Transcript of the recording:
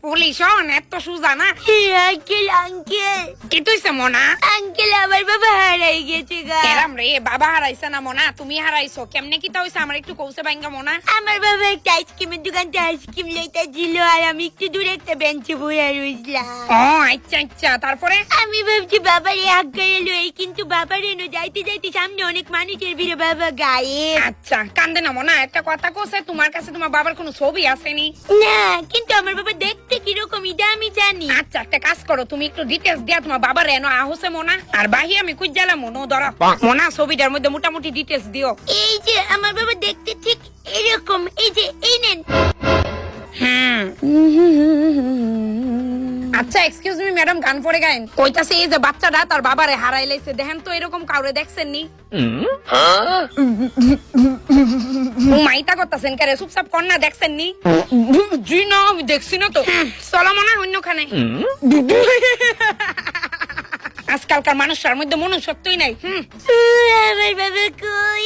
Police হন এত সুজা না। আঙ্কেল আঙ্কেল কি তুইছে মনা? আঙ্কেল আমার বাবা হারাই গেছে গা। এরাম রে, বাবা হারাইছে না মনা, তুমি হারাইছো। কেমনে কি তা হইছে আমার একটু কৌছে বাইঙ্গা মনা। আমার বাবা একটা আইসক্রিমের দোকান থেকে আইসক্রিম লইতে ছিল, আর আমি একটু দূরে একটা বেঞ্চে বসে রইলাম। ও আচ্ছা আচ্ছা, তারপরে? আমি ভাবছি বাবারে আগে এলো, কিন্তু বাবার এনো যাইতে যাইতে সামনে অনেক মানুষের ভিড়ে বাবা গায়েব। আচ্ছা কান্দে না মনা, একটা কথা কইছে, তোমার কাছে তোমার বাবার কোনো ছবি আসেনি? না, কিন্তু আমার বাবা দেখতে কিরকম এটা আমি জানি। আচ্ছা একটা কাজ করো, তুমি একটু ডিটেলস দিয়া তোমার বাবার এনো আহছে মনা, আর বাহি আমি কুই গেলাম মনো ধরো মনা, ছবিটার মধ্যে মোটামুটি ডিটেলস দিও। এই যে আমার বাবা দেখতে ঠিক এরকম, এই যে এই নেন। আচ্ছা এক্সকিউজ মি ম্যাডাম, গান পড়ে গায়েন কইতাছে এই যে বাচ্চাটা তার বাবারে হারাই লাইছে, দেখেন তো এরকম কাউরে দেখছেন নি? মাইতা করতেছেন কারে, চুপচাপ কন্যা দেখছেন নি? জি না, আমি দেখছি না তো। চলো মনে হয় অন্যখানে। আজকালকার মানুষের মধ্যে মনুষ্যত্বই নাই। আমার বাবা কই?